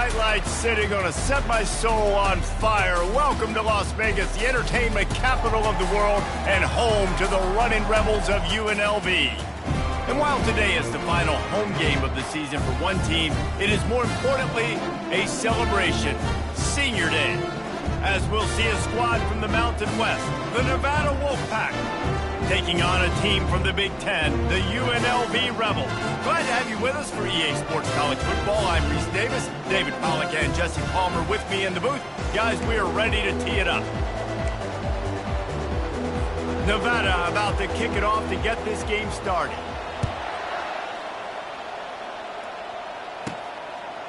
Nightlight City, gonna set my soul on fire. Welcome to Las Vegas, the entertainment capital of the world and home to the running rebels of UNLV. And while today is the final home game of the season for one team, it is more importantly a celebration, Senior Day, as we'll see a squad from the Mountain West, the Nevada Wolfpack, taking on a team from the Big Ten, the UNLV Rebels. Glad to have you with us for EA Sports College Football. I'm Reese Davis, David Pollack and Jesse Palmer with me in the booth. Guys, we are ready to tee it up. Nevada about to kick it off to get this game started.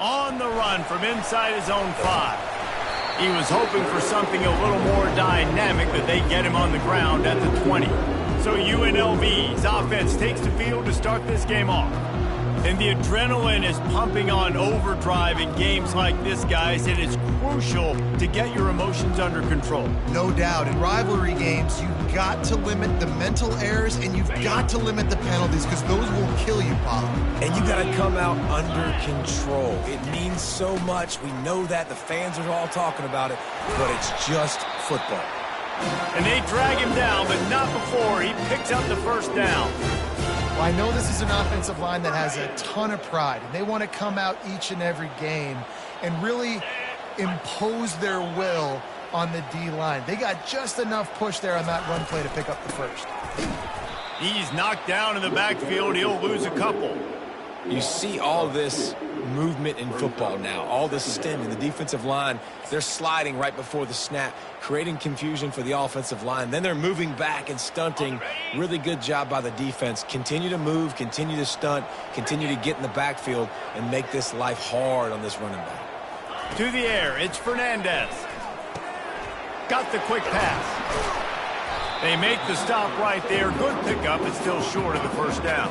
On the run from inside his own 5. He was hoping for something a little more dynamic, but they get him on the ground at the 20. So UNLV's offense takes the field to start this game off. And the adrenaline is pumping on overdrive in games like this, guys. It is crucial to get your emotions under control. No doubt. In rivalry games, you've got to limit the mental errors and you've got to limit the penalties because those will kill you, Paul. And you got to come out under control. It means so much. We know that. The fans are all talking about it, but it's just football. And they drag him down, but not before he picks up the first down. Well, I know this is an offensive line that has a ton of pride, and they want to come out each and every game and really impose their will on the D-line. They got just enough push there on that run play to pick up the first. He's knocked down in the backfield. He'll lose a couple. You see all this movement in football now, all this stemming. The defensive line, they're sliding right before the snap, creating confusion for the offensive line. Then they're moving back and stunting. Really good job by the defense. Continue to move, continue to stunt, continue to get in the backfield and make this life hard on this running back. To the air, it's Fernandez. Got the quick pass. They make the stop right there. Good pickup, but still short of the first down.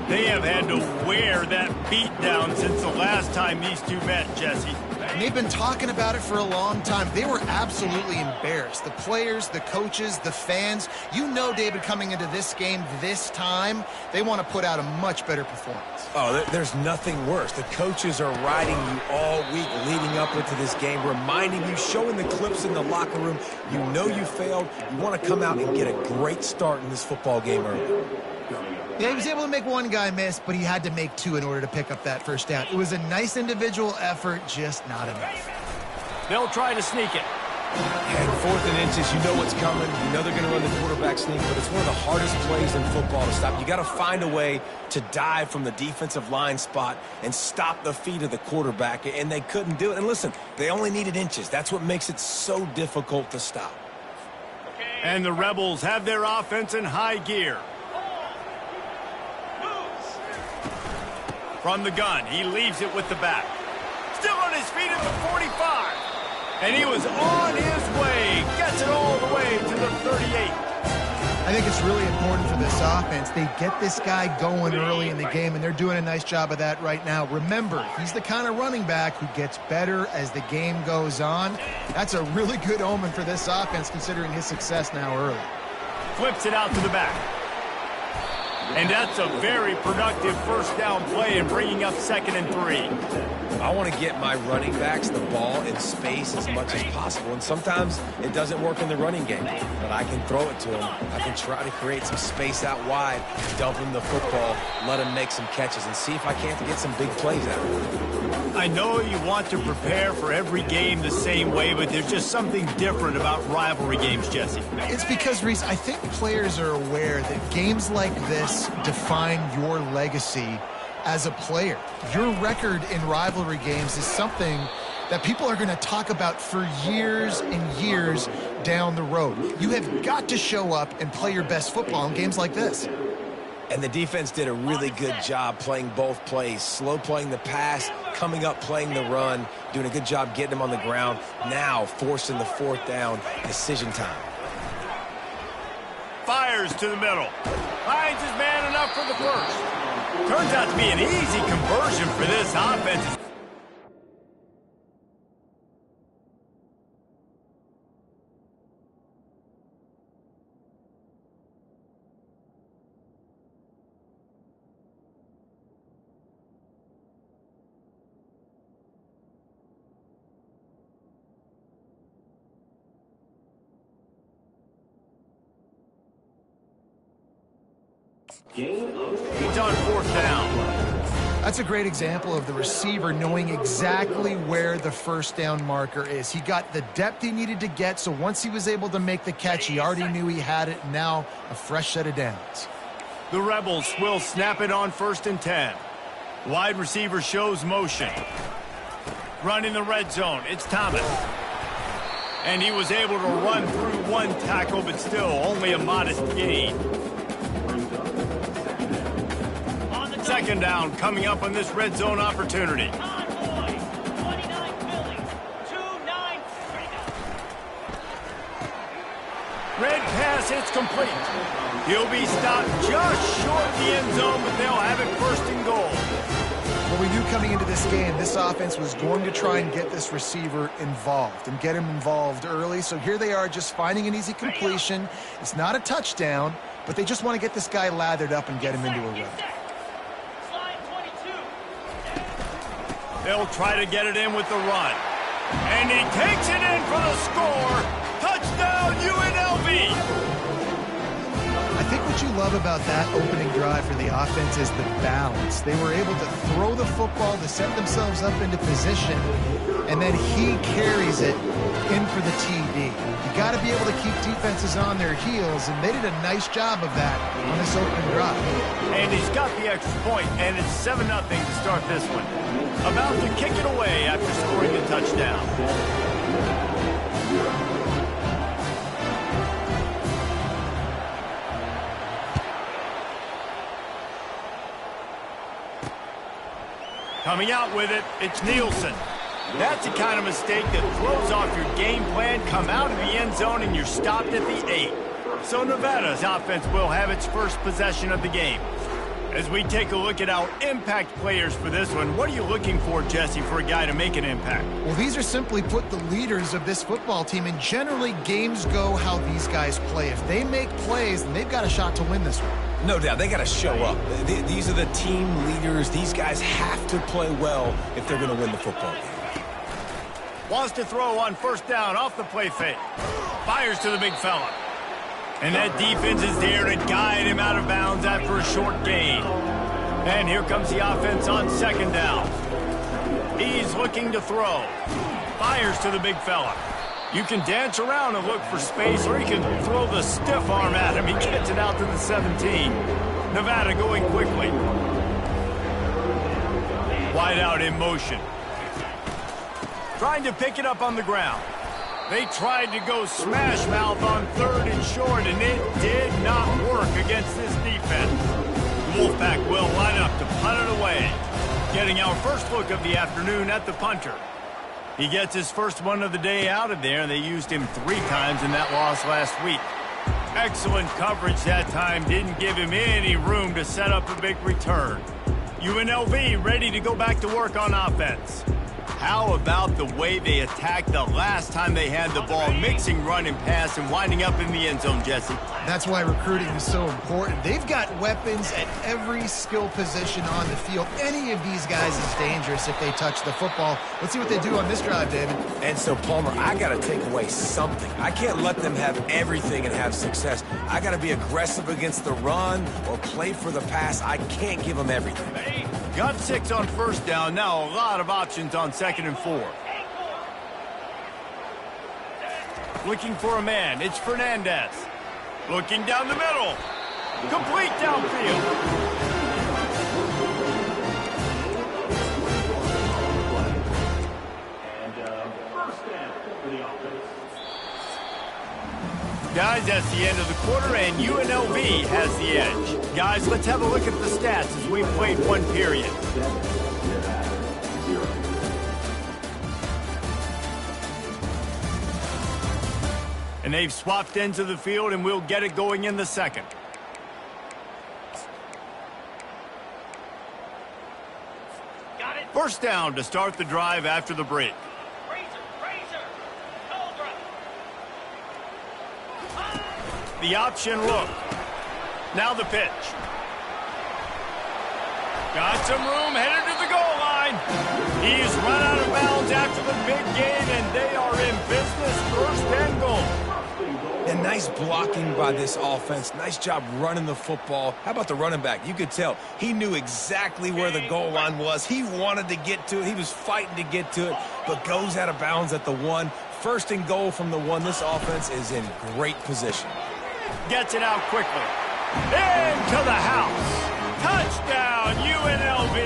They have had to wear that beat down since the last time these two met, Jesse. And they've been talking about it for a long time. They were absolutely embarrassed. The players, the coaches, the fans. You know, David, coming into this game this time, they want to put out a much better performance. Oh, there's nothing worse. The coaches are riding you all week leading up into this game, reminding you, showing the clips in the locker room. You know you failed. You want to come out and get a great start in this football game early. Yeah, he was able to make one guy miss, but he had to make 2 in order to pick up that first down. It was a nice individual effort, just not enough. They'll try to sneak it. And 4th and inches, you know what's coming. You know they're going to run the quarterback sneak, but it's one of the hardest plays in football to stop. You got to find a way to dive from the defensive line spot and stop the feet of the quarterback, and they couldn't do it. And listen, they only needed inches. That's what makes it so difficult to stop. And the Rebels have their offense in high gear. From the gun, he leaves it with the back. Still on his feet at the 45. And he was on his way. Gets it all the way to the 38. I think it's really important for this offense. They get this guy going early in the game, and they're doing a nice job of that right now. Remember, he's the kind of running back who gets better as the game goes on. That's a really good omen for this offense, considering his success now early. Flips it out to the back. And that's a very productive first down play and bringing up 2nd and 3. I want to get my running backs the ball in space as much as possible. And sometimes it doesn't work in the running game, but I can throw it to him. I can try to create some space out wide, dump him the football, let him make some catches, and see if I can't get some big plays out of him. I know you want to prepare for every game the same way, but there's just something different about rivalry games, Jesse. It's because, Reese, I think players are aware that games like this define your legacy as a player. Your record in rivalry games is something that people are going to talk about for years and years down the road. You have got to show up and play your best football in games like this. And the defense did a really good job playing both plays. Slow playing the pass, coming up playing the run, doing a good job getting him on the ground. Now forcing the 4th down, decision time. Fires to the middle. Finds his man enough for the first. Turns out to be an easy conversion for this offense. He's on 4th down. That's a great example of the receiver knowing exactly where the first down marker is. He got the depth he needed to get, so once he was able to make the catch, he already knew he had it. Now a fresh set of downs. The Rebels will snap it on 1st and 10. Wide receiver shows motion. Running the red zone, it's Thomas. And he was able to run through one tackle, but still only a modest gain. 2nd down coming up on this red zone opportunity. Red pass, it's complete. He'll be stopped just short of the end zone, but they'll have it 1st and goal. Well, we knew coming into this game, this offense was going to try and get this receiver involved and get him involved early. So here they are just finding an easy completion. It's not a touchdown, but they just want to get this guy lathered up and get him into a run. They'll try to get it in with the run. And he takes it in for the score. Touchdown, UNLV! I think what you love about that opening drive for the offense is the balance. They were able to throw the football to set themselves up into position, and then he carries it in for the TD. You got to be able to keep defenses on their heels, and they did a nice job of that on this opening drive. And he's got the extra point, and it's 7-0 to start this one. About to kick it away after scoring the touchdown. Coming out with it, it's Nielsen. That's the kind of mistake that throws off your game plan. Come out of the end zone and you're stopped at the 8. So Nevada's offense will have its first possession of the game. As we take a look at our impact players for this one, what are you looking for, Jesse, for a guy to make an impact? Well, these are simply put the leaders of this football team, and generally games go how these guys play. If they make plays, then they've got a shot to win this one. No doubt, they got to show up. These are the team leaders. These guys have to play well if they're going to win the football game. Wants to throw on 1st down off the play fake. Fires to the big fella. And that defense is there to guide him out of bounds after a short gain. And here comes the offense on 2nd down. He's looking to throw. Fires to the big fella. You can dance around and look for space, or you can throw the stiff arm at him. He gets it out to the 17. Nevada going quickly. Wide out in motion. Trying to pick it up on the ground. They tried to go smash mouth on 3rd and short, and it did not work against this defense. The Wolfpack will line up to punt it away. Getting our first look of the afternoon at the punter. He gets his first one of the day out of there. They used him 3 times in that loss last week. Excellent coverage that time. Didn't give him any room to set up a big return. UNLV ready to go back to work on offense. How about the way they attacked the last time they had the ball, mixing run and pass and winding up in the end zone, Jesse? That's why recruiting is so important. They've got weapons at every skill position on the field. Any of these guys is dangerous if they touch the football. Let's see what they do on this drive, David. And so, Palmer, I got to take away something. I can't let them have everything and have success. I got to be aggressive against the run or play for the pass. I can't give them everything. Got 6 on 1st down. Now a lot of options on 2nd and 4. Looking for a man. It's Fernandez. Looking down the middle. Complete downfield. Guys, that's the end of the quarter, and UNLV has the edge. Guys, let's have a look at the stats as we've played one period. And they've swapped ends of the field, and we'll get it going in the 2nd. First down to start the drive after the break. The option look. Now the pitch. Got some room, headed to the goal line. He's run out of bounds after the big gain, and they are in business. 1st and goal. And nice blocking by this offense. Nice job running the football. How about the running back? You could tell he knew exactly where the goal line was. He wanted to get to it. He was fighting to get to it, but goes out of bounds at the 1. First and goal from the 1. This offense is in great position. Gets it out quickly. Into the house. Touchdown, UNLV.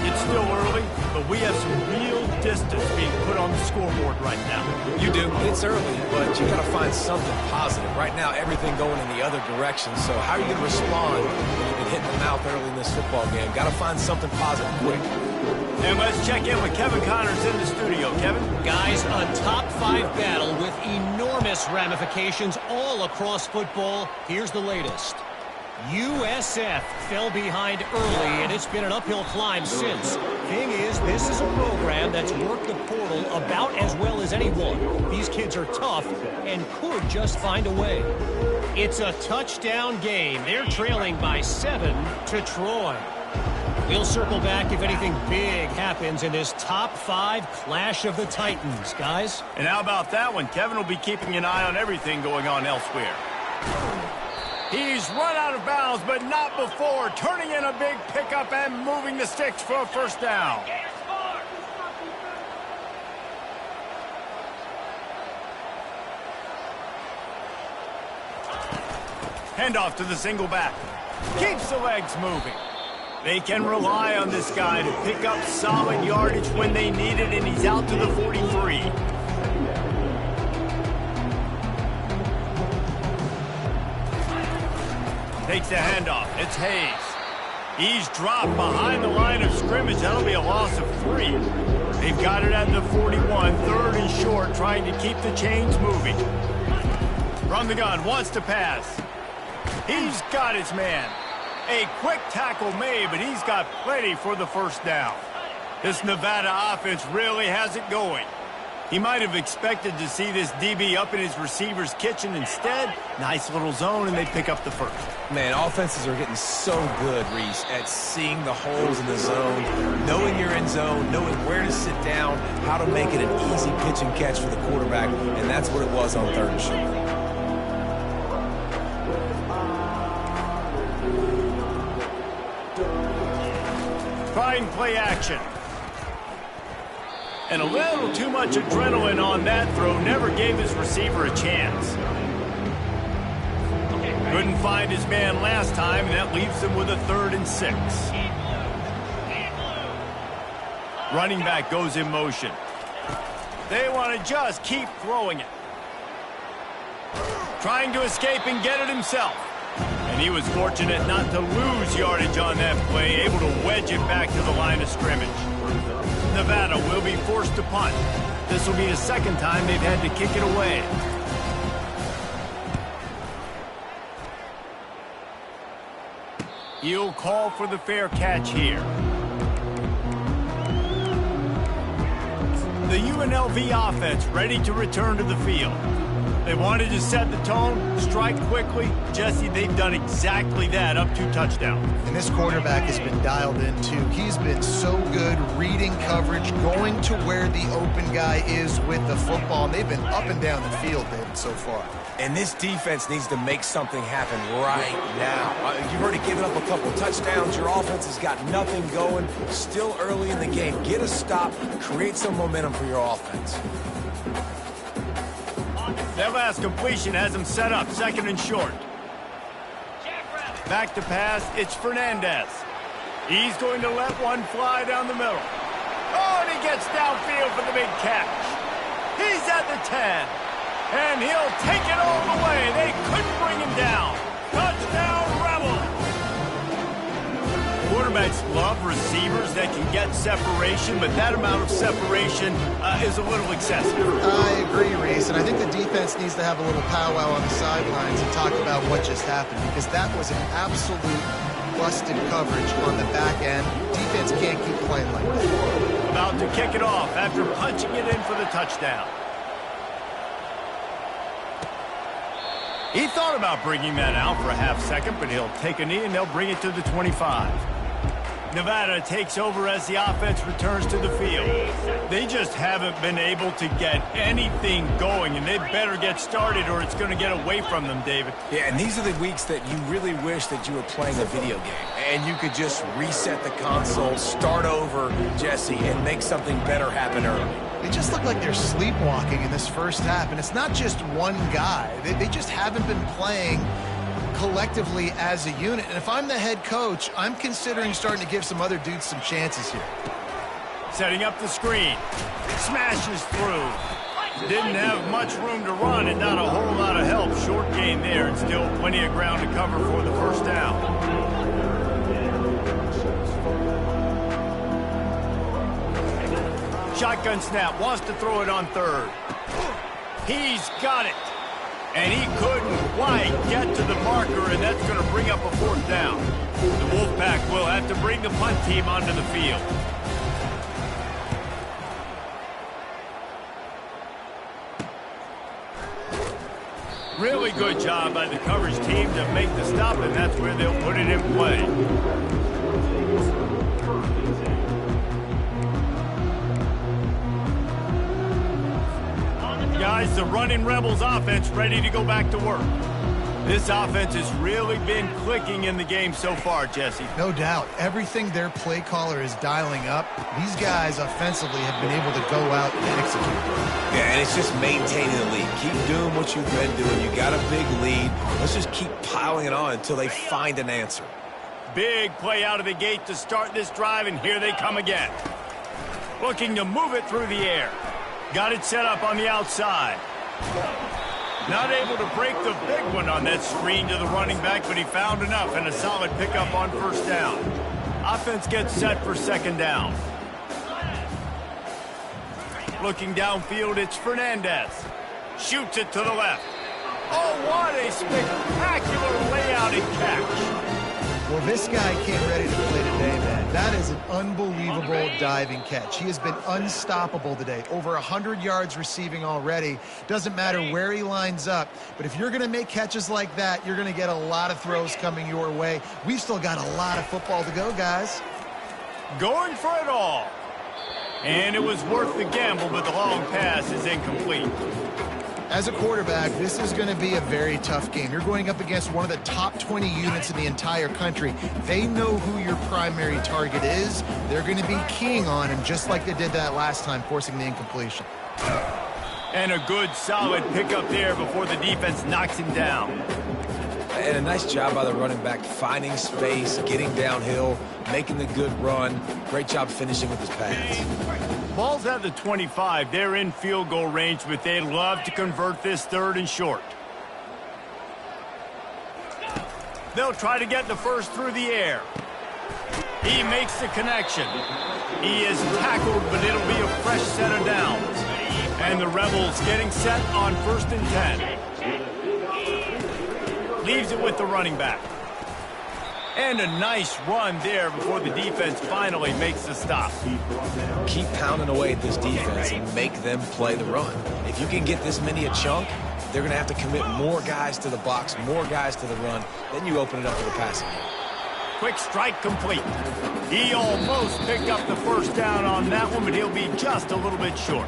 It's still early, but we have some real distance being put on the scoreboard right now. You do. It's early, but you got to find something positive. Right now, everything going in the other direction. So how are you going to respond when you've been hitting the mouth early in this football game? Got to find something positive quick. And let's check in with Kevin Connors in the studio. Kevin? Guys, a top-5 battle with enormous ramifications all across football. Here's the latest. USF fell behind early, and it's been an uphill climb since. Thing is, this is a program that's worked the portal about as well as anyone. These kids are tough and could just find a way. It's a touchdown game. They're trailing by 7 to Troy. We'll circle back if anything big happens in this top-5 clash of the Titans, guys. And how about that one? Kevin will be keeping an eye on everything going on elsewhere. He's run out of bounds, but not before. Turning in a big pickup and moving the sticks for a first down. Handoff to the single back. Keeps the legs moving. They can rely on this guy to pick up solid yardage when they need it, and he's out to the 43. Takes the handoff. It's Hayes. He's dropped behind the line of scrimmage. That'll be a loss of 3. They've got it at the 41, 3rd and short, trying to keep the chains moving. From the gun, wants to pass. He's got his man. A quick tackle made, but he's got plenty for the first down. This Nevada offense really has it going. He might have expected to see this DB up in his receiver's kitchen. Instead, nice little zone, and they pick up the first. Man, offenses are getting so good, Reese, at seeing the holes in the zone, knowing you're in zone, knowing where to sit down, how to make it an easy pitch and catch for the quarterback, and that's what it was on 3rd and short. Trying play action. And a little too much adrenaline on that throw. Never gave his receiver a chance. Couldn't find his man last time, and that leaves him with a 3rd and 6. Running back goes in motion. They want to just keep throwing it. Trying to escape and get it himself. And he was fortunate not to lose yardage on that play, able to wedge it back to the line of scrimmage. Nevada will be forced to punt. This will be the 2nd time they've had to kick it away. He'll call for the fair catch here. The UNLV offense ready to return to the field. They wanted to set the tone, strike quickly. Jesse, they've done exactly that, up 2 touchdowns. And this quarterback has been dialed in, too. He's been so good reading coverage, going to where the open guy is with the football. And they've been up and down the field, David, so far. And this defense needs to make something happen right now. You've already given up a couple touchdowns. Your offense has got nothing going. Still early in the game. Get a stop. Create some momentum for your offense. That last completion has him set up, 2nd and short. Back to pass, it's Fernandez. He's going to let one fly down the middle. Oh, and he gets downfield for the big catch. He's at the 10, and he'll take it all the way. They couldn't bring him down. Touchdown, Rebels! Quarterbacks love receivers that can get separation, but that amount of separation is a little excessive. I agree, Reese, and I think the defense needs to have a little powwow on the sidelines and talk about what just happened, because that was an absolute busted coverage on the back end. Defense can't keep playing like that. About to kick it off after punching it in for the touchdown. He thought about bringing that out for a half second, but he'll take a knee and they'll bring it to the 25. Nevada takes over as the offense returns to the field. They just haven't been able to get anything going, and they better get started or it's going to get away from them, David. Yeah, and these are the weeks that you really wish that you were playing a video game and you could just reset the console, start over, Jesse, and make something better happen early. They just look like they're sleepwalking in this first half, and it's not just one guy. They just haven't been playing collectively as a unit. And if I'm the head coach, I'm considering starting to give some other dudes some chances here. Setting up the screen. Smashes through. Didn't have much room to run and not a whole lot of help. Short gain there and still plenty of ground to cover for the first down. Shotgun snap. Wants to throw it on third. He's got it. And he couldn't quite get to the marker, and that's going to bring up a fourth down. The Wolfpack will have to bring the punt team onto the field. Really good job by the coverage team to make the stop, and that's where they'll put it in play. Guys, the running Rebels offense ready to go back to work. This offense has really been clicking in the game so far, Jesse. No doubt. Everything their play caller is dialing up, these guys offensively have been able to go out and execute. Yeah, and it's just maintaining the lead. Keep doing what you've been doing. You got a big lead. Let's just keep piling it on until they find an answer. Big play out of the gate to start this drive, and here they come again. Looking to move it through the air. Got it set up on the outside. Not able to break the big one on that screen to the running back, but he found enough and a solid pickup on first down. Offense gets set for second down. Looking downfield, it's Fernandez. Shoots it to the left. Oh, what a spectacular layout and catch. Well, this guy came ready to play today, man. That is an unbelievable diving catch. He has been unstoppable today. Over 100 yards receiving already. Doesn't matter where he lines up, but if you're going to make catches like that, you're going to get a lot of throws coming your way. We've still got a lot of football to go, guys. Going for it all. And it was worth the gamble, but the long pass is incomplete. As a quarterback, this is going to be a very tough game. You're going up against one of the top 20 units in the entire country. They know who your primary target is. They're going to be keying on him just like they did that last time, forcing the incompletion. And a good, solid pickup there before the defense knocks him down. And a nice job by the running back, finding space, getting downhill, making the good run. Great job finishing with his pass. Ball's at the 25. They're in field goal range, but they'd love to convert this third and short. They'll try to get the first through the air. He makes the connection. He is tackled, but it'll be a fresh set of downs. And the Rebels getting set on 1st and 10. Leaves it with the running back. And a nice run there before the defense finally makes the stop. Keep pounding away at this defense and make them play the run. If you can get this many a chunk, they're going to have to commit more guys to the box, more guys to the run. Then you open it up for the passing game. Quick strike complete. He almost picked up the first down on that one, but he'll be just a little bit short.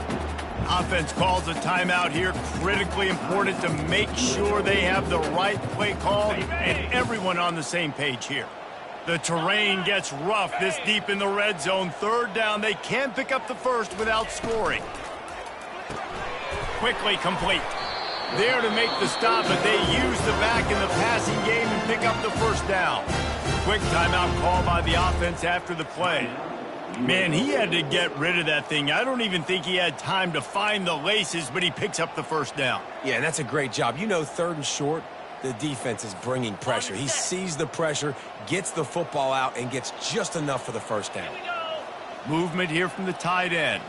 Offense calls a timeout here. Critically important to make sure they have the right play call and everyone on the same page here. The terrain gets rough this deep in the red zone. Third down, they can't pick up the first without scoring. Quickly complete. There to make the stop, but they use the back in the passing game and pick up the first down. Quick timeout call by the offense after the play. Man, he had to get rid of that thing. I don't even think he had time to find the laces, but he picks up the first down. Yeah, and that's a great job. You know, 3rd and short, the defense is bringing pressure. He sees the pressure, gets the football out, and gets just enough for the first down. Movement here from the tight end.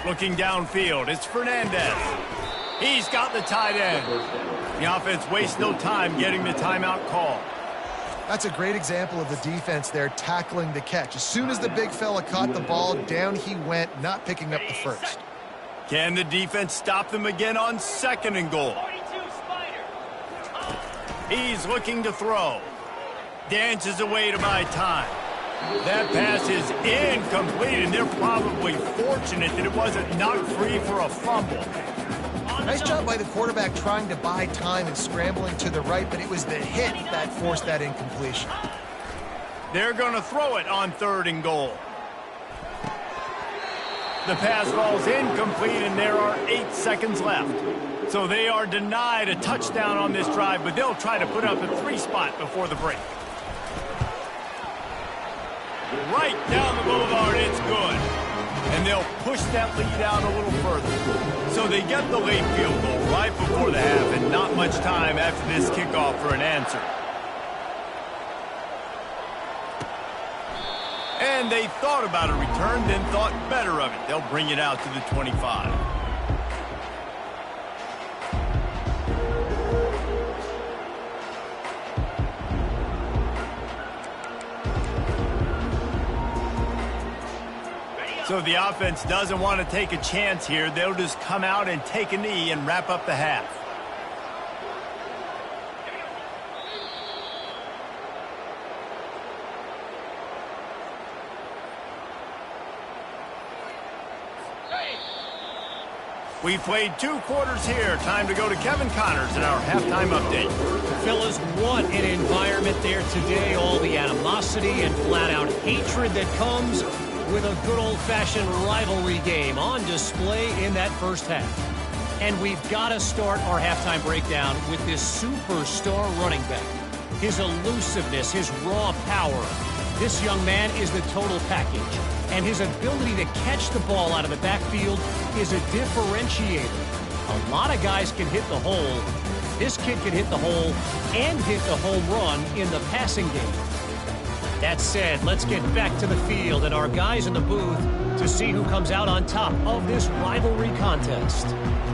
Looking downfield, it's Fernandez. He's got the tight end. The offense wastes no time getting the timeout call. That's a great example of the defense there tackling the catch. As soon as the big fella caught the ball, down he went, not picking up the first. Can the defense stop them again on 2nd and goal? He's looking to throw. Dances away to buy time. That pass is incomplete, and they're probably fortunate that it wasn't knocked free for a fumble. Nice job by the quarterback trying to buy time and scrambling to the right, but it was the hit that forced that incompletion. They're going to throw it on 3rd and goal. The pass falls incomplete, and there are 8 seconds left. So they are denied a touchdown on this drive, but they'll try to put up a 3 spot before the break. Right down the boulevard, it's good. And they'll push that lead out a little further. So they get the late field goal right before the half, and not much time after this kickoff for an answer. And they thought about a return, then thought better of it. They'll bring it out to the 25. So the offense doesn't want to take a chance here. They'll just come out and take a knee and wrap up the half. We played 2 quarters here. Time to go to Kevin Connors in our halftime update. Fellas, what an environment there today. All the animosity and flat-out hatred that comes with a good old-fashioned rivalry game on display in that first half. And we've got to start our halftime breakdown with this superstar running back. His elusiveness, his raw power. This young man is the total package. And his ability to catch the ball out of the backfield is a differentiator. A lot of guys can hit the hole. This kid can hit the hole and hit the home run in the passing game. That said, let's get back to the field and our guys in the booth to see who comes out on top of this rivalry contest.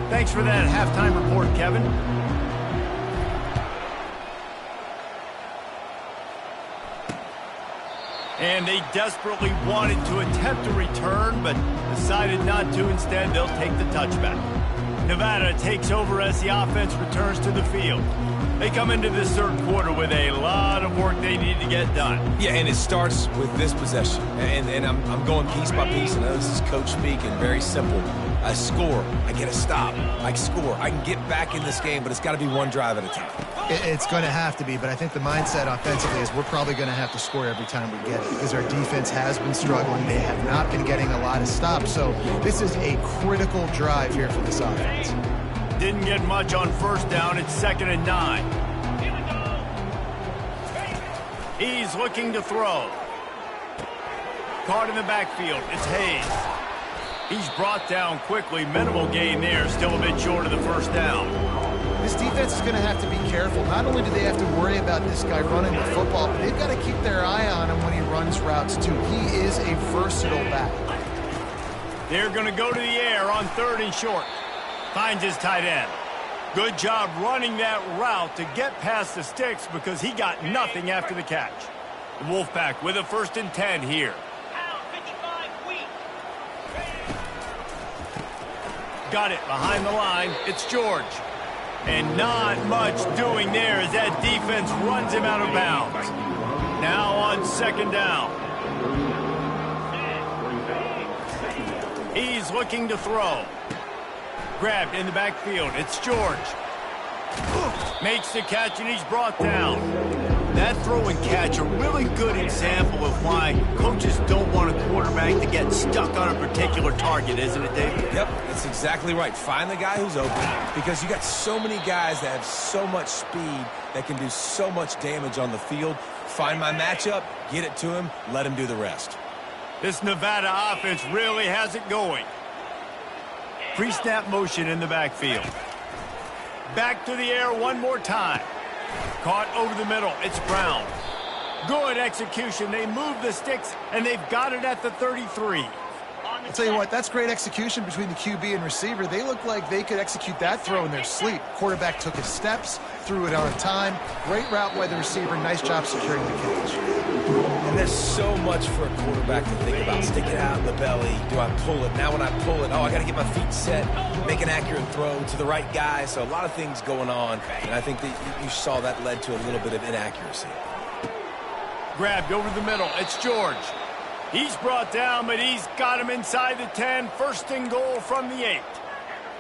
Thanks for that halftime report, Kevin. And they desperately wanted to attempt a return, but decided not to. Instead, they'll take the touchback. Nevada takes over as the offense returns to the field. They come into this 3rd quarter with a lot of work they need to get done. Yeah, and it starts with this possession. And I'm going piece by piece. I know this is coach speaking, very simple. I score, I get a stop, I score. I can get back in this game, but it's got to be one drive at a time. It's going to have to be, but I think the mindset offensively is we're probably going to have to score every time we get it because our defense has been struggling. They have not been getting a lot of stops, so this is a critical drive here for this offense. Didn't get much on 1st down. It's 2nd and 9. He's looking to throw. Caught in the backfield. It's Hayes. He's brought down quickly. Minimal gain there. Still a bit short of the 1st down. This defense is going to have to be careful. Not only do they have to worry about this guy running the football, but they've got to keep their eye on him when he runs routes, too. He is a versatile back. They're going to go to the air on 3rd and short. Finds his tight end. Good job running that route to get past the sticks because he got nothing after the catch. The Wolfpack with a 1st and 10 here. Got it behind the line. It's George. And not much doing there as that defense runs him out of bounds. Now on 2nd down. He's looking to throw. Grabbed in the backfield. It's George. Makes the catch, and he's brought down. That throw and catch, a really good example of why coaches don't want a quarterback to get stuck on a particular target, isn't it, David? Yep, that's exactly right. Find the guy who's open because you got so many guys that have so much speed that can do so much damage on the field. Find my matchup, get it to him, let him do the rest. This Nevada offense really has it going. Pre-snap motion in the backfield. Back to the air one more time. Caught over the middle. It's Brown. Good execution. They move the sticks, and they've got it at the 33. I'll tell you what, that's great execution between the QB and receiver. They look like they could execute that throw in their sleep. Quarterback took his steps, threw it on time. Great route by the receiver. Nice job securing the catch. And there's so much for a quarterback to think about. Stick it out in the belly. Do I pull it? Now when I pull it, I got to get my feet set, make an accurate throw to the right guy. So a lot of things going on, and I think that you saw that led to a little bit of inaccuracy. Grabbed over the middle. It's George. He's brought down, but he's got him inside the 10. First and goal from the 8.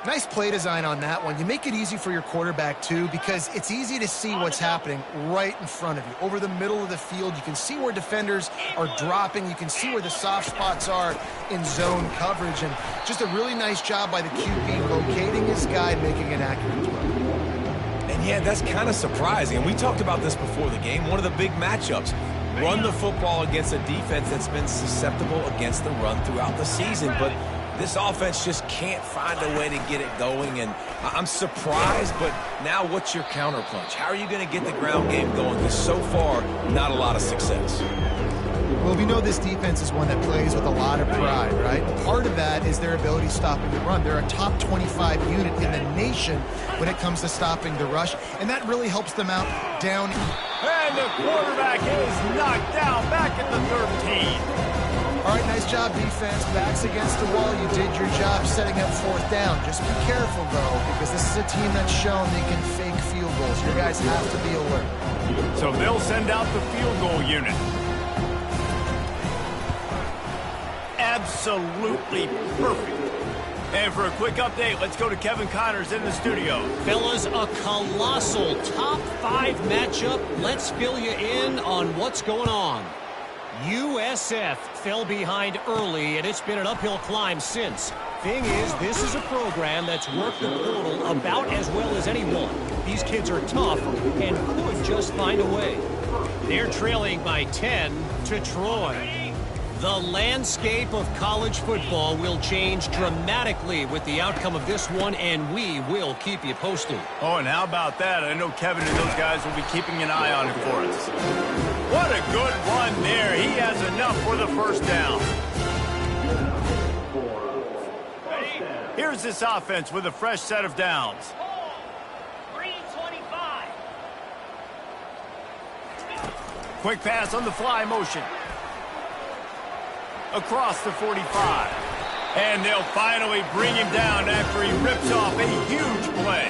Nice play design on that one. You make it easy for your quarterback, too, because it's easy to see what's happening right in front of you. Over the middle of the field, you can see where defenders are dropping. You can see where the soft spots are in zone coverage. And just a really nice job by the QB locating his guy and making an accurate throw. And yeah, that's kind of surprising. And we talked about this before the game. One of the big matchups. Run the football against a defense that's been susceptible against the run throughout the season. But this offense just can't find a way to get it going, and I'm surprised, but now what's your counterpunch? How are you going to get the ground game going? Because so far, not a lot of success. Well, we know this defense is one that plays with a lot of pride, right? Part of that is their ability stopping the run. They're a top 25 unit in the nation when it comes to stopping the rush, and that really helps them out down. And the quarterback is knocked down back at the 13. All right, nice job, defense. Backs against the wall. You did your job setting up 4th down. Just be careful, though, because this is a team that's shown they can fake field goals. Your guys have to be alert. So they'll send out the field goal unit. Absolutely perfect. And for a quick update, let's go to Kevin Connors in the studio. Fellas, a colossal top 5 matchup. Let's fill you in on what's going on. USF fell behind early, and it's been an uphill climb since. Thing is, this is a program that's worked the portal about as well as anyone. These kids are tough and could just find a way. They're trailing by 10 to Troy. The landscape of college football will change dramatically with the outcome of this one, and we will keep you posted. Oh, and how about that? I know Kevin and those guys will be keeping an eye on it for us. What a good run there. He has enough for the first down. Here's this offense with a fresh set of downs. 325. Quick pass on the fly motion. Across the 45. And they'll finally bring him down after he rips off a huge play.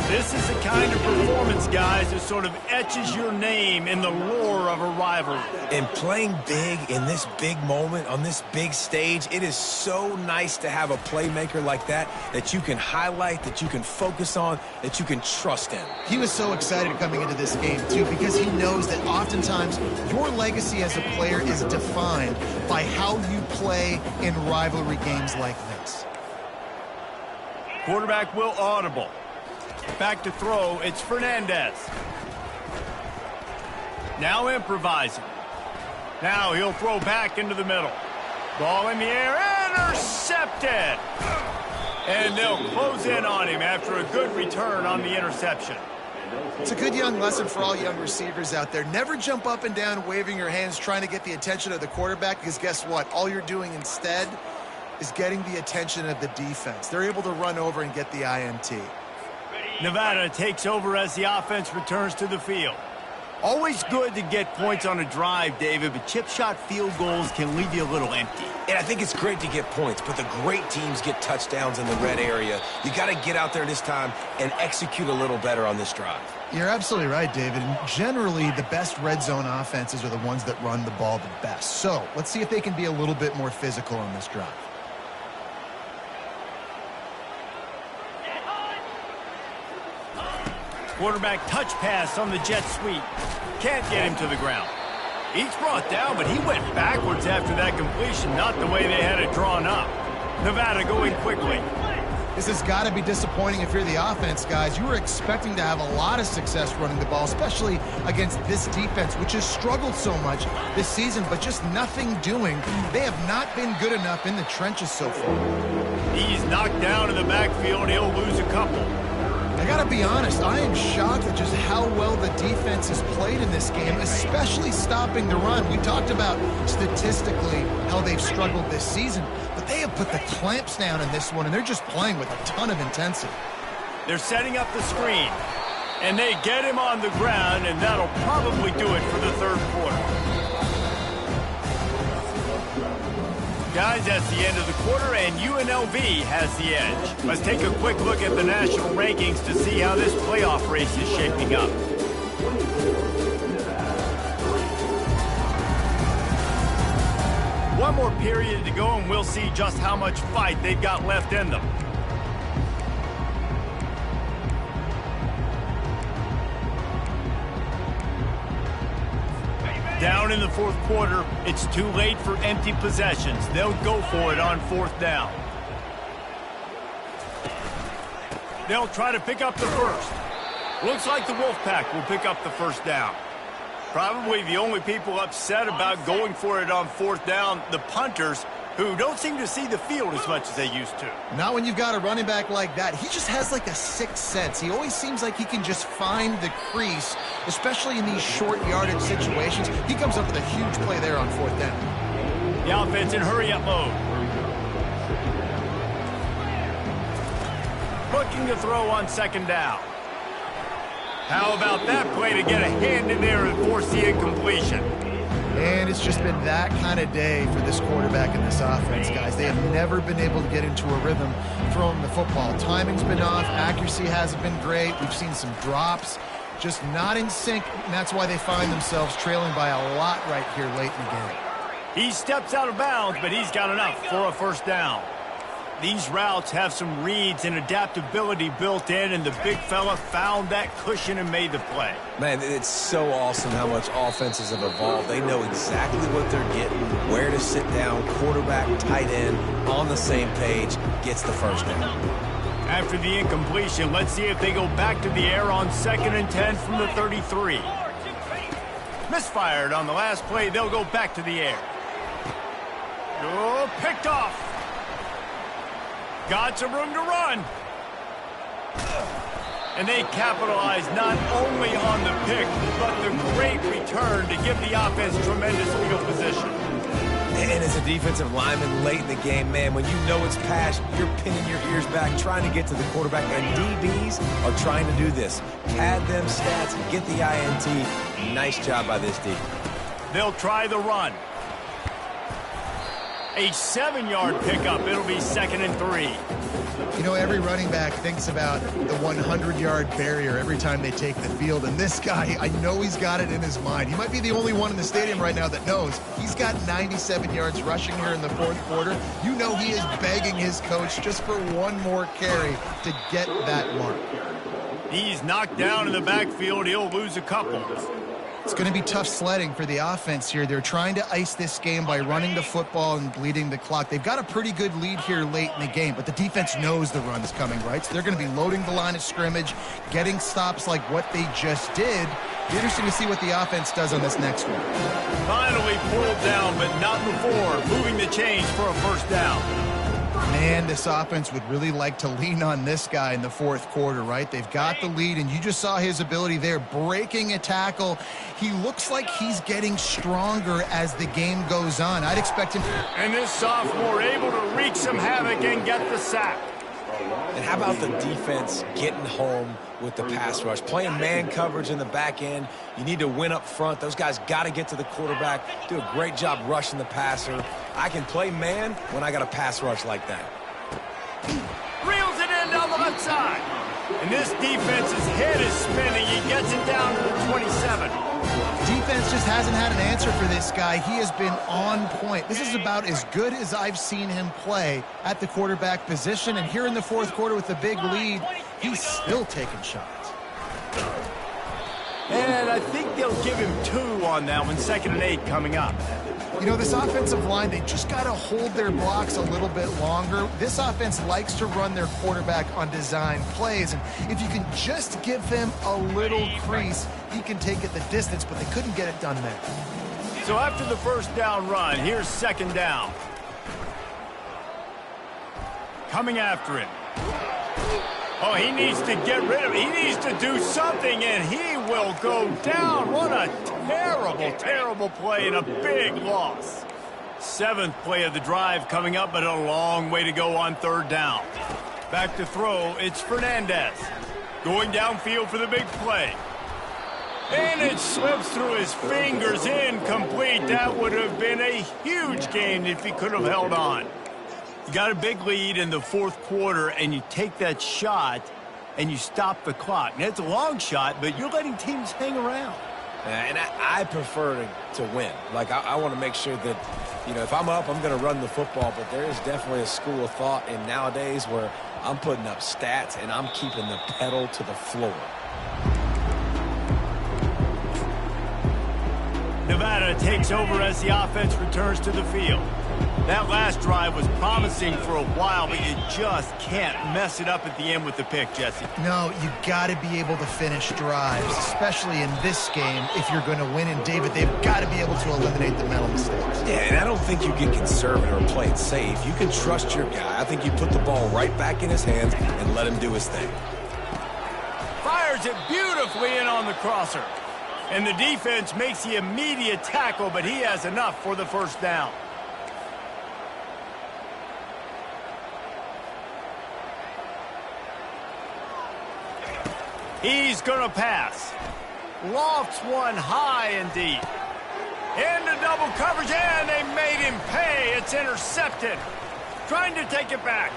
This is the kind of performance, guys, that sort of etches your name in the lore of a rivalry. And playing big in this big moment, on this big stage, it is so nice to have a playmaker like that you can highlight, that you can focus on, that you can trust in. He was so excited coming into this game, too, because he knows that oftentimes your legacy as a player is defined by how you play in rivalry games like this. Quarterback will audible. Back to throw, it's Fernandez. Now improvising. Now he'll throw back into the middle. Ball in the air, intercepted! And they'll close in on him after a good return on the interception. It's a good young lesson for all young receivers out there. Never jump up and down waving your hands trying to get the attention of the quarterback, because guess what? All you're doing instead is getting the attention of the defense. They're able to run over and get the INT. Nevada takes over as the offense returns to the field. Always good to get points on a drive, David, but chip shot field goals can leave you a little empty. And I think it's great to get points, but the great teams get touchdowns in the red area. You got to get out there this time and execute a little better on this drive. You're absolutely right, David. And generally, the best red zone offenses are the ones that run the ball the best. So let's see if they can be a little bit more physical on this drive. Quarterback touch pass on the jet sweep. Can't get him to the ground. He's brought down, but he went backwards after that completion, not the way they had it drawn up. Nevada going quickly. This has got to be disappointing if you're the offense, guys. You were expecting to have a lot of success running the ball, especially against this defense, which has struggled so much this season, but just nothing doing. They have not been good enough in the trenches so far. He's knocked down in the backfield. He'll lose a couple. I gotta be honest, I am shocked at just how well the defense has played in this game, especially stopping the run. We talked about statistically how they've struggled this season, but they have put the clamps down in this one, and they're just playing with a ton of intensity. They're setting up the screen, and they get him on the ground, and that'll probably do it for the third quarter. Guys, that's the end of the quarter, and UNLV has the edge. Let's take a quick look at the national rankings to see how this playoff race is shaping up. One more period to go, and we'll see just how much fight they've got left in them. Down in the fourth quarter, it's too late for empty possessions. They'll go for it on fourth down. They'll try to pick up the first. Looks like the Wolfpack will pick up the first down. Probably the only people upset about going for it on fourth down, the punters, who don't seem to see the field as much as they used to. Not when you've got a running back like that. He just has like a sixth sense. He always seems like he can just find the crease, especially in these short yardage situations. He comes up with a huge play there on fourth down. The offense in hurry-up mode. Looking to throw on second down. How about that play to get a hand in there and force the incompletion? And it's just been that kind of day for this quarterback and this offense, guys. They have never been able to get into a rhythm throwing the football. Timing's been off. Accuracy hasn't been great. We've seen some drops. Just not in sync, and that's why they find themselves trailing by a lot right here late in the game. He steps out of bounds, but he's got enough for a first down. These routes have some reads and adaptability built in, and the big fella found that cushion and made the play. Man, it's so awesome how much offenses have evolved. They know exactly what they're getting, where to sit down, quarterback, tight end, on the same page, gets the first down. After the incompletion, let's see if they go back to the air on 2nd and 10 from the 33. Misfired on the last play. They'll go back to the air. Oh, picked off. Got some room to run. And they capitalize not only on the pick, but the great return to give the offense tremendous field position. And as a defensive lineman late in the game, man, when you know it's pass, you're pinning your ears back, trying to get to the quarterback, and DBs are trying to do this. Pad them stats, get the INT. Nice job by this D. They'll try the run. A 7-yard pickup. It'll be 2nd and 3. You know, every running back thinks about the 100-yard barrier every time they take the field, and this guy, I know he's got it in his mind. He might be the only one in the stadium right now that knows he's got 97 yards rushing here in the fourth quarter. You know he is begging his coach just for one more carry to get that mark. He's knocked down in the backfield. He'll lose a couple. It's going to be tough sledding for the offense here. They're trying to ice this game by running the football and bleeding the clock. They've got a pretty good lead here late in the game, but the defense knows the run's coming, right? So they're going to be loading the line of scrimmage, getting stops like what they just did. Be interesting to see what the offense does on this next one. Finally pulled down, but not before. Moving the chains for a first down. Man, this offense would really like to lean on this guy in the fourth quarter, right? They've got the lead, and you just saw his ability there, breaking a tackle. He looks like he's getting stronger as the game goes on. I'd expect him. And this sophomore able to wreak some havoc and get the sack. And how about the defense getting home with the pass rush? Playing man coverage in the back end. You need to win up front. Those guys got to get to the quarterback, do a great job rushing the passer. I can play man when I got a pass rush like that. Reels it in down the left side. And this defense's head is spinning. He gets it down to the 27. Defense just hasn't had an answer for this guy. He has been on point. This is about as good as I've seen him play at the quarterback position. And here in the fourth quarter with the big lead, he's still taking shots. And I think they'll give him 2 on that one. 2nd and 8 coming up. You know, this offensive line, they just got to hold their blocks a little bit longer. This offense likes to run their quarterback on design plays, and if you can just give him a little crease, he can take it the distance, but they couldn't get it done there. So after the first down run, here's 2nd down. Coming after him. Oh, he needs to get rid of it. He needs to do something, and he will go down. What a terrible, terrible play and a big loss. 7th play of the drive coming up, but a long way to go on 3rd down. Back to throw, it's Fernandez. Going downfield for the big play. And it slips through his fingers, incomplete. That would have been a huge gain if he could have held on. You got a big lead in the fourth quarter, and you take that shot, and you stop the clock. Now, it's a long shot, but you're letting teams hang around. And I prefer to win. Like, I want to make sure that, You know, if I'm up, I'm going to run the football, but there is definitely a school of thought in nowadays where I'm putting up stats and I'm keeping the pedal to the floor. Nevada takes over as the offense returns to the field. That last drive was promising for a while, but you just can't mess it up at the end with the pick, Jesse. No, you got to be able to finish drives, especially in this game if you're going to win. And, David, they've got to be able to eliminate the mental mistakes. Yeah, and I don't think you get conservative or play it safe. You can trust your guy. I think you put the ball right back in his hands and let him do his thing. Fires it beautifully in on the crosser. And the defense makes the immediate tackle, but he has enough for the first down. He's going to pass. Lofts one high and deep. Into double coverage, and they made him pay. It's intercepted. Trying to take it back.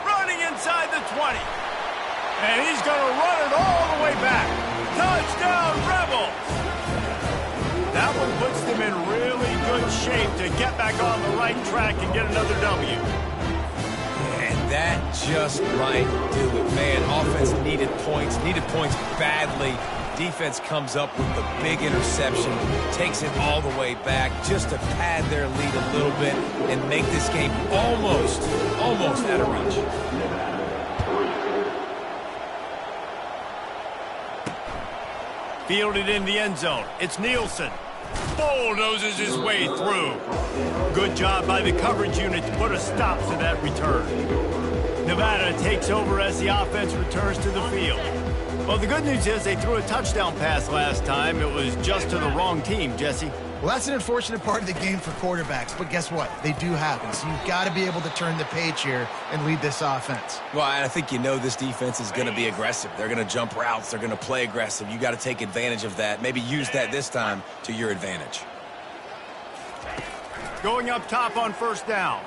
Running inside the 20. And he's going to run it all the way back. Touchdown, Rebels! That one puts them in really good shape to get back on the right track and get another W. And that just might do it, man. Offense needed points badly. Defense comes up with the big interception, takes it all the way back just to pad their lead a little bit and make this game almost out of reach. Fielded in the end zone. It's Nielsen. Bulldozes his way through. Good job by the coverage unit to put a stop to that return. Nevada takes over as the offense returns to the field. Well, the good news is they threw a touchdown pass last time. It was just to the wrong team, Jesse. Well, that's an unfortunate part of the game for quarterbacks, but guess what? They do happen, so you've got to be able to turn the page here and lead this offense. Well, I think you know this defense is going to be aggressive. They're going to jump routes. They're going to play aggressive. You got to take advantage of that. Maybe use that this time to your advantage. Going up top on first down.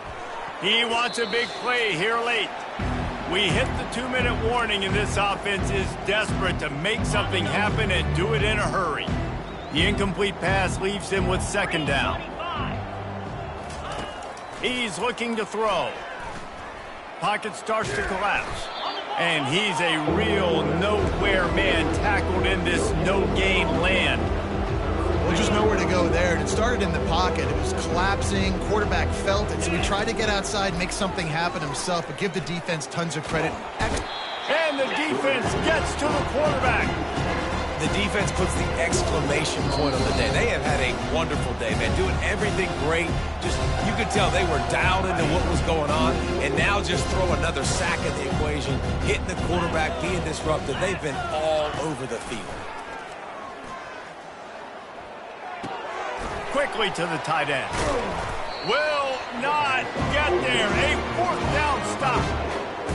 He wants a big play here late. We hit the 2-minute warning, and this offense is desperate to make something happen and do it in a hurry. The incomplete pass leaves him with second down. He's looking to throw. Pocket starts to collapse. And he's a real nowhere man tackled in this no-gain land. Well, just nowhere to go there. It started in the pocket. It was collapsing. Quarterback felt it, so he tried to get outside, make something happen himself, but give the defense tons of credit. And the defense gets to the quarterback. The defense puts the exclamation point on the day. They have had a wonderful day, man, doing everything great. Just, you could tell they were dialed into what was going on, and now just throw another sack in the equation, hitting the quarterback, being disruptive. They've been all over the field. Quickly to the tight end. Will not get there. A fourth down stop.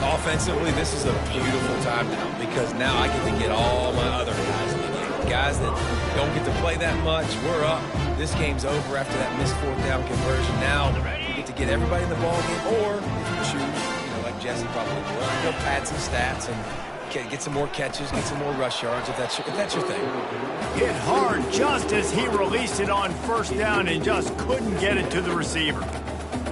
Offensively, this is a beautiful time now because now I get to get all my other guys in the game. Guys that don't get to play that much, we're up. This game's over after that missed fourth down conversion. Now we get to get everybody in the ball game, or if you choose, like Jesse probably will, go pad some stats and get some more catches, get some more rush yards if that's your thing. Hit hard just as he released it on first down and just couldn't get it to the receiver.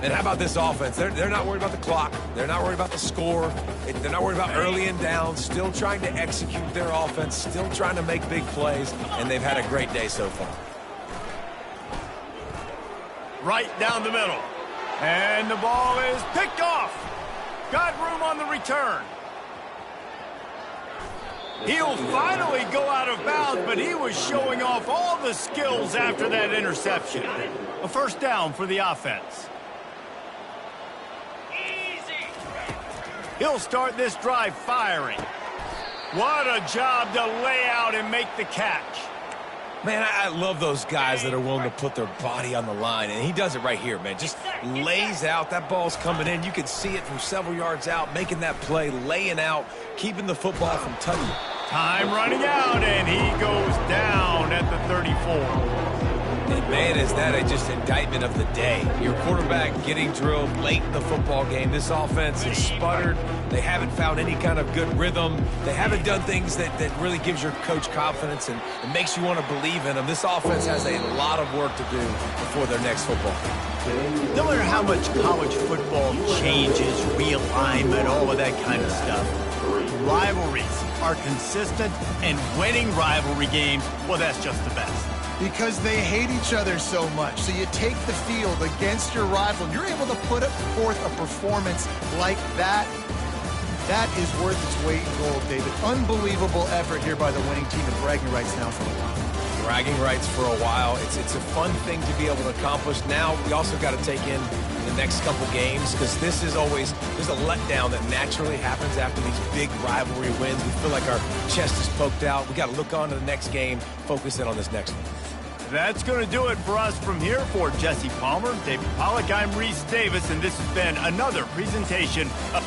And how about this offense? They're not worried about the clock. They're not worried about the score. They're not worried about early and down. Still trying to execute their offense. Still trying to make big plays. And they've had a great day so far. Right down the middle. And the ball is picked off. Got room on the return. He'll finally go out of bounds, but he was showing off all the skills after that interception. A first down for the offense. He'll start this drive firing. What a job to lay out and make the catch. Man, I love those guys that are willing to put their body on the line, and he does it right here, man. Just lays out. That ball's coming in. You can see it from several yards out, making that play, laying out, keeping the football from touching it. Time running out, and he goes down at the 34. And man, is that just indictment of the day. Your quarterback getting drilled late in the football game. This offense is sputtered. They haven't found any kind of good rhythm. They haven't done things that really gives your coach confidence and makes you want to believe in them. This offense has a lot of work to do before their next football game. No matter how much college football changes, realignment, all of that kind of stuff, rivalries are consistent, and winning rivalry games, well, that's just the best. Because they hate each other so much. So you take the field against your rival. You're able to put forth a performance like that. That is worth its weight in gold, David. Unbelievable effort here by the winning team, and bragging rights now for a while. Bragging rights for a while. It's a fun thing to be able to accomplish. Now we also got to take in the next couple games, because there's a letdown that naturally happens after these big rivalry wins. We feel like our chest is poked out. We got to look on to the next game, focus in on this next one. That's going to do it for us from here. For Jesse Palmer, David Pollack, I'm Reese Davis, and this has been another presentation of